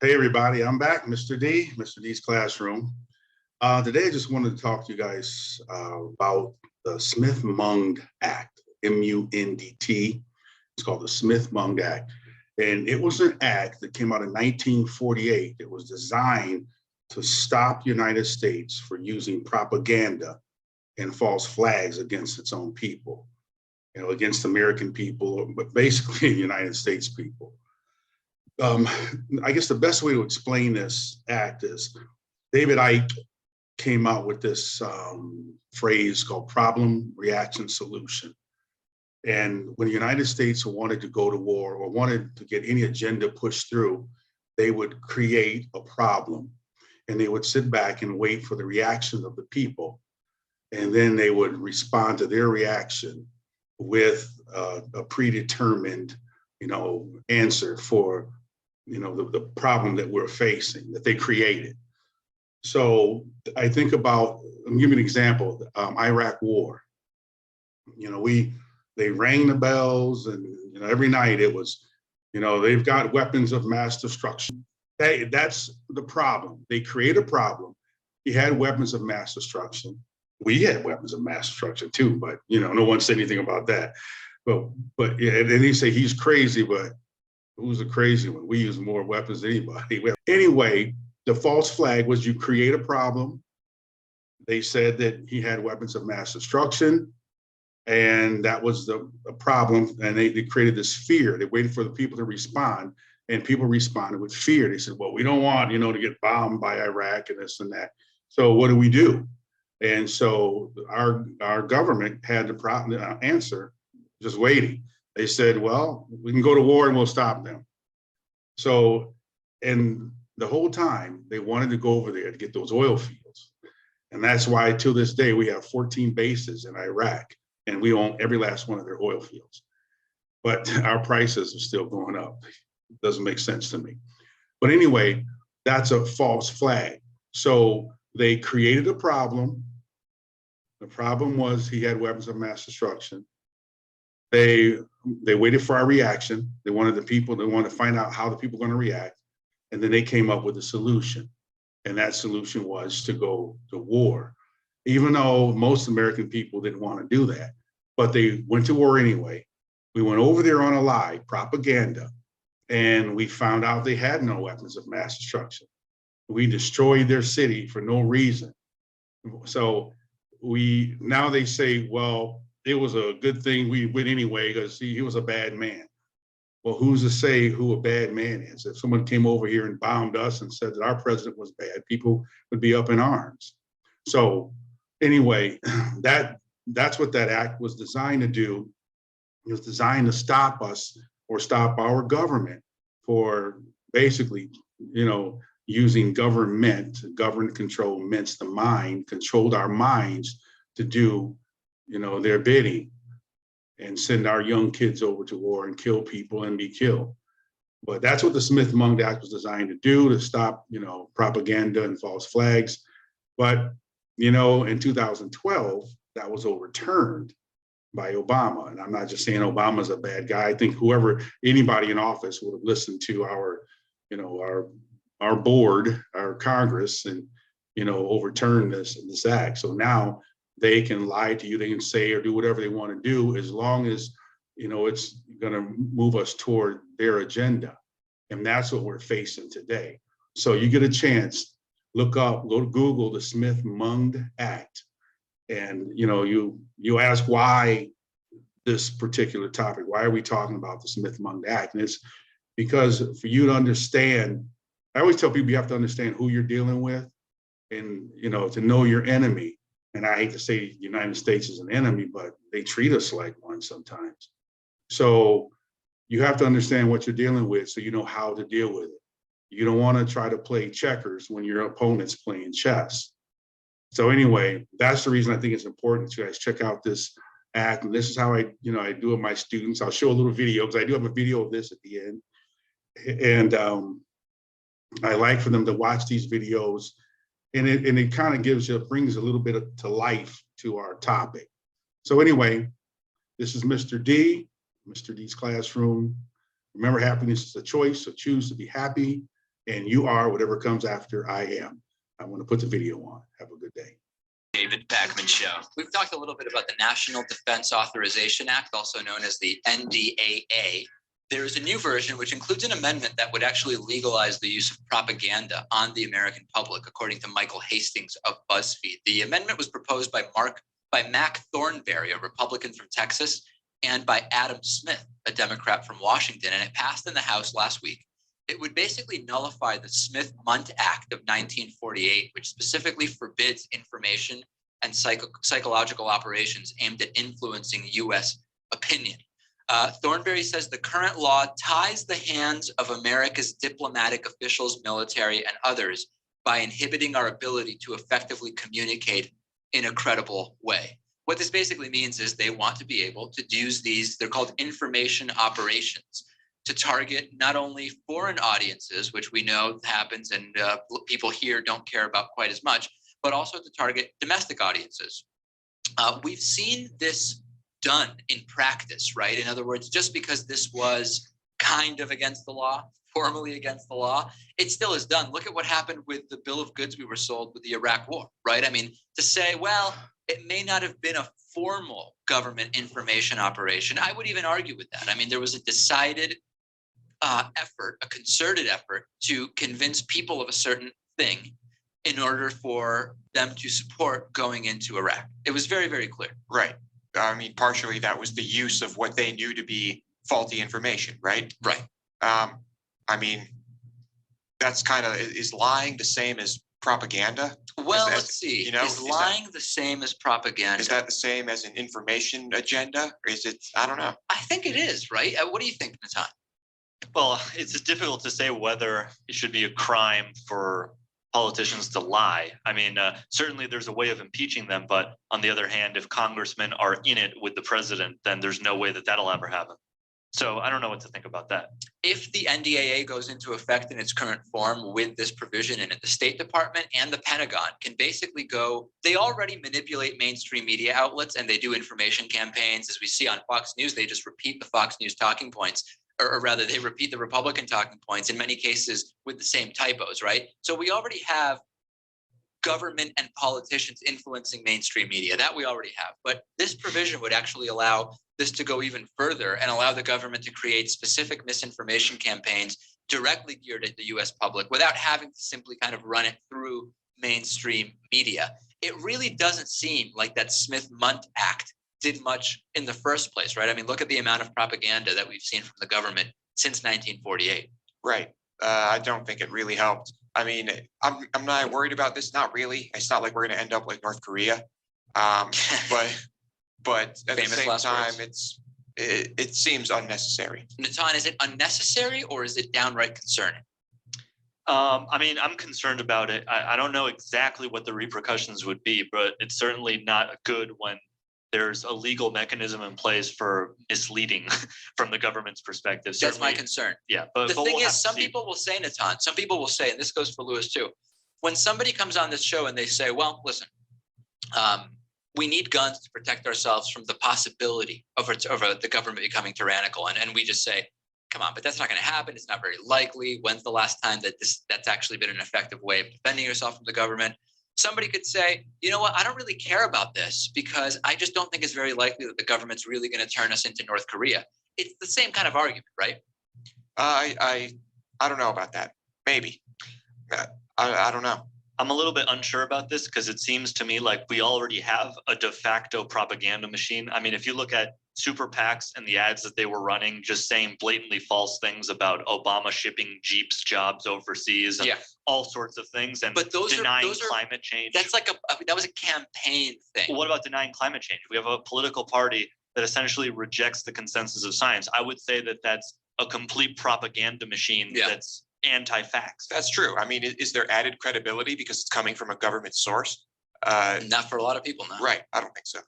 Hey everybody, I'm back, Mr. D, Mr. D's classroom. Today I just wanted to talk to you guys about the Smith-Mundt Act, M-U-N-D-T. It's called the Smith-Mundt Act. And it was an act that came out in 1948. It was designed to stop the United States for using propaganda and false flags against its own people, against American people, but basically the United States people. I guess the best way to explain this act is David Icke came out with this phrase called problem, reaction, solution. And when the United States wanted to go to war or wanted to get any agenda pushed through, they would create a problem and they would sit back and wait for the reaction of the people. And then they would respond to their reaction with a predetermined, answer for the problem that we're facing, that they created. So I think about, I'll give you an example, Iraq war. They rang the bells and every night it was, they've got weapons of mass destruction. That's the problem. They create a problem. He had weapons of mass destruction. We had weapons of mass destruction too, but no one said anything about that. But yeah, and then they say he's crazy, but who's the crazy one? We use more weapons than anybody. Anyway, the false flag was you create a problem. They said that he had weapons of mass destruction, and that was the problem. And they created this fear. They waited for the people to respond, and people responded with fear. They said, well, we don't want, to get bombed by Iraq and this and that. So what do we do? And so our government had the answer, just waiting. They said, well, we can go to war and we'll stop them. So, and the whole time they wanted to go over there to get those oil fields. And that's why to this day, we have 14 bases in Iraq and we own every last one of their oil fields. But our prices are still going up. It doesn't make sense to me. But anyway, that's a false flag. So they created a problem. The problem was he had weapons of mass destruction. They waited for our reaction. They wanted to find out how the people were going to react. And then they came up with a solution. And that solution was to go to war, even though most American people didn't want to do that. But they went to war anyway. We went over there on a lie, propaganda, and we found out they had no weapons of mass destruction. We destroyed their city for no reason. So now they say, well, it was a good thing we went anyway because he was a bad man. Well, who's to say who a bad man is? If someone came over here and bombed us and said that our president was bad, people would be up in arms. So anyway, that's what that act was designed to do. It was designed to stop us or stop our government for basically, using government, government control, meant the mind, controlled our minds to do their bidding and send our young kids over to war and kill people and be killed. But that's what the Smith-Mundt Act was designed to do, to stop, propaganda and false flags. But, in 2012, that was overturned by Obama. And I'm not just saying Obama's a bad guy. I think anybody in office would have listened to our board, our Congress, and, overturn this act. So now they can lie to you, they can say or do whatever they want to do, as long as, it's going to move us toward their agenda. And that's what we're facing today. So you get a chance, go to Google the Smith-Mundt Act. And, you ask why this particular topic, why are we talking about the Smith-Mundt Act? And it's because for you to understand, I always tell people you have to understand who you're dealing with and, to know your enemy. And I hate to say the United States is an enemy, but they treat us like one sometimes. So you have to understand what you're dealing with so you know how to deal with it. You don't want to try to play checkers when your opponent's playing chess. So anyway, that's the reason I think it's important that you guys check out this act. And this is how I do it with my students. I'll show a little video because I do have a video of this at the end. And I like for them to watch these videos. And it kind of brings a little bit to life to our topic. So anyway, this is Mr. D, Mr. D's classroom. Remember, happiness is a choice, so choose to be happy. and you are whatever comes after I am. I want to put the video on. Have a good day. David Pakman Show. We've talked a little bit about the National Defense Authorization Act, also known as the NDAA. There is a new version which includes an amendment that would actually legalize the use of propaganda on the American public, according to Michael Hastings of BuzzFeed. The amendment was proposed by Mac Thornberry, a Republican from Texas, and by Adam Smith, a Democrat from Washington, and it passed in the House last week. It would basically nullify the Smith-Mundt Act of 1948, which specifically forbids information and psychological operations aimed at influencing U.S. opinion. Thornberry says the current law ties the hands of America's diplomatic officials, military, and others by inhibiting our ability to effectively communicate in a credible way. What this basically means is they want to be able to use these, they're called information operations, to target not only foreign audiences, which we know happens and people here don't care about quite as much, but also to target domestic audiences. We've seen this done in practice, right? In other words, just because this was kind of against the law, formally against the law, it still is done. Look at what happened with the bill of goods we were sold with the Iraq war, right? I mean, to say, well, it may not have been a formal government information operation. I would even argue with that. I mean, there was a decided effort, a concerted effort to convince people of a certain thing in order for them to support going into Iraq. It was very, very clear. Right. I mean, partially that was the use of what they knew to be faulty information, right? Right. I mean, that's kind of, is lying the same as propaganda? Well, let's see. You know, is lying the same as propaganda? Is that the same as an information agenda? Or is it, I don't know. I think it is, right? What do you think, Natan? Well, it's difficult to say whether it should be a crime for politicians to lie. I mean, certainly there's a way of impeaching them, but on the other hand, if congressmen are in it with the president, then there's no way that that'll ever happen. So I don't know what to think about that. If the NDAA goes into effect in its current form with this provision in it, the State Department and the Pentagon can basically go, they already manipulate mainstream media outlets and they do information campaigns. As we see on Fox News, they just repeat the Fox News talking points. Or rather, they repeat the Republican talking points in many cases with the same typos, right? So we already have government and politicians influencing mainstream media. That we already have. But this provision would actually allow this to go even further and allow the government to create specific misinformation campaigns directly geared at the U.S. public without having to simply kind of run it through mainstream media. It really doesn't seem like that Smith-Mundt Act did much in the first place, right? I mean, look at the amount of propaganda that we've seen from the government since 1948. Right. I don't think it really helped. I mean, I'm not worried about this. Not really. It's not like we're going to end up like North Korea. But at the same time, it seems unnecessary. Natan, is it unnecessary or is it downright concerning? I mean, I'm concerned about it. I don't know exactly what the repercussions would be, but it's certainly not good when there's a legal mechanism in place for misleading from the government's perspective. That's my concern. Yeah. But the thing is, some people will say, Natan, some people will say, and this goes for Lewis too, when somebody comes on this show and they say, well, listen, we need guns to protect ourselves from the possibility of the government becoming tyrannical. And we just say, come on, but that's not going to happen. It's not very likely. When's the last time that that's actually been an effective way of defending yourself from the government? Somebody could say, you know what, I don't really care about this because I just don't think it's very likely that the government's really going to turn us into North Korea. It's the same kind of argument, right? I don't know about that. Maybe. I don't know. I'm a little bit unsure about this because it seems to me like we already have a de facto propaganda machine. I mean, if you look at super PACs and the ads that they were running, just saying blatantly false things about Obama shipping Jeeps jobs overseas and all sorts of things, and but denying climate change. That's like that was a campaign thing. Well, what about denying climate change? We have a political party that essentially rejects the consensus of science. I would say that that's a complete propaganda machine that's anti-facts. That's true. I mean, is there added credibility because it's coming from a government source? Not for a lot of people, no. Right. I don't think so.